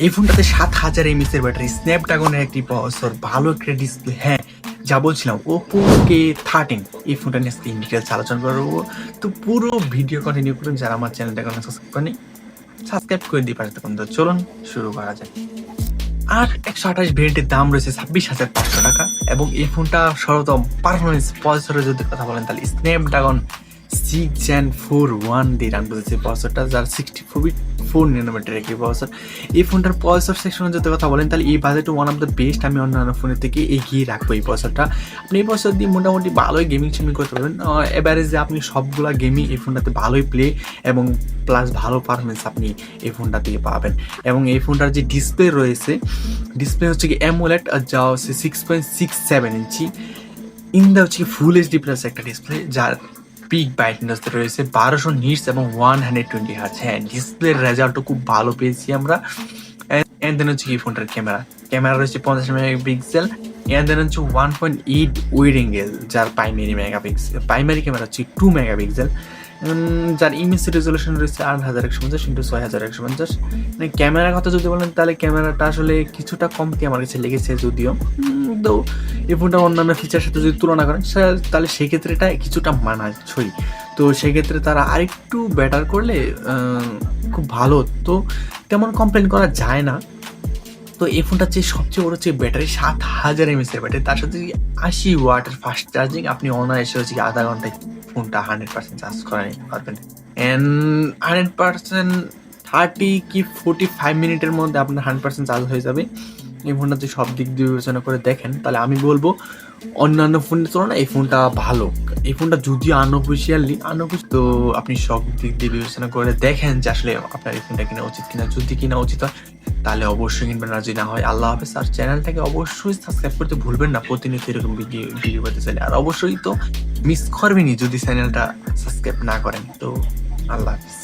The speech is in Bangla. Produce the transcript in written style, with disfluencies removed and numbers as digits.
এই ফোনটাতে 7000 mAh এর ব্যাটারি, স্ন্যাপড্রাগনের একটি প্রসেসর, ভালো একটা ডিসপ্লে। হ্যাঁ, যা বলছিলাম Oppo K13 এই ফোনটা নিয়ে আজকে ইন ডিটেইলস আলোচনা করবো। তো পুরো ভিডিও কন্টিনিউ করুন। যারা আমার চ্যানেলটা এখনো সাবস্ক্রাইব করেনি, সাবস্ক্রাইব করে দিয়ে পাশে থাকুন। তো চলুন শুরু করা যাক। 128 ভেরিয়েন্টের দাম রয়েছে 26,500 টাকা এবং এই ফোনটা সর্বোত্তম পারফরমেন্স প্রসেসরের যদি কথা বলেন তাহলে স্ন্যাপড্রাগন 6 Gen 4 1 দিয়ে রান করেছে প্রসেসরটা, যার 64 ন্যানোমিটার একটি প্রসেসর। এই ফোনটার প্রসেসর সেকশনে যদি কথা বলেন তাহলে এই বাজেটে ওয়ান অফ দ্য বেস্ট আমি অন্যান্য ফোনের থেকে এগিয়ে রাখবো এই প্রসেসরটা। আপনি এই প্রসেসর দিয়ে মোটামুটি ভালোই গেমিং করতে পারবেন। এভারেজে আপনি সবগুলা গেমিং এই ফোনটাতে ভালোই প্লে এবং প্লাস ভালো পারফরমেন্স আপনি এই ফোনটা দিয়ে পাবেন। এবং এই ফোনটার যে ডিসপ্লে রয়েছে, ডিসপ্লে হচ্ছে কি অ্যামোলেড, যা হচ্ছে 6.67 ইঞ্চি ইন্দা হচ্ছে ফুল এইচডি প্লাস একটা ডিসপ্লে, যার পিক ব্রাইটনেস রয়েছে 1200 নিটস এবং 120 হার্টজ। হ্যাঁ, ডিসপ্লের রেজাল্টও খুব ভালো পেয়েছি আমরা। এন্ড দেন হচ্ছে কি ফোনটার ক্যামেরা রয়েছে 50 মেগাপিক্সেল। এন্ড দেন হচ্ছে 1.8 ওয়াইড অ্যাঙ্গেল, যার প্রাইমারি ক্যামেরা হচ্ছে 2 মেগাপিক্সেল, যার ইমেজ রেজলিউশন রয়েছে 8150 × 6150। মানে ক্যামেরার কথা যদি বলেন তাহলে ক্যামেরাটা আসলে কিছুটা কমতি আমার কাছে লেগেছে, যদিও তো এই ফোনটা অন্যান্য ফিচারের সাথে যদি তুলনা করেন তাহলে সেক্ষেত্রে এটা কিছুটা মানানসই। তো সেক্ষেত্রে তারা আরেকটু বেটার করলে খুব ভালো, তো তেমন কমপ্লেন করা যায় না। তো এই ফোনটার যে সবচেয়ে বড় হচ্ছে ব্যাটারি, 7000 mAh এর ব্যাটারি, তার সাথে 80 ওয়াটের ফাস্ট চার্জিং। আপনি অনায়াসে হচ্ছে আধা ঘন্টায় ফোনটা 100% চার্জ করে নিতে পারবেন। অ্যান্ড 100% 30 কি 45 মিনিটের মধ্যে আপনার 100% চার্জ হয়ে যাবে। এই ফোনটা যদি সব দিক দিয়ে বিবেচনা করে দেখেন তাহলে আমি বলবো অন্যান্য ফোনের তুলনায় এই ফোনটা ভালো। এই ফোনটা যদিও আনঅফিসিয়ালি তো আপনি সব দিক দিয়ে বিবেচনা করে দেখেন যে আসলে আপনার এই ফোনটা কেনা উচিত কিনা। যদি কিনা উচিত হয় তাহলে অবশ্যই কিনবেন, আর যদি না হয় আল্লাহ হাফেজ। আর চ্যানেলটাকে অবশ্যই সাবস্ক্রাইব করতে ভুলবেন না প্রতিনিয়ত এরকম ভিডিও পেতে চাইলে। আর অবশ্যই তো মিস করবেনই যদি চ্যানেলটা সাবস্ক্রাইব না করেন। তো আল্লাহ হাফেজ।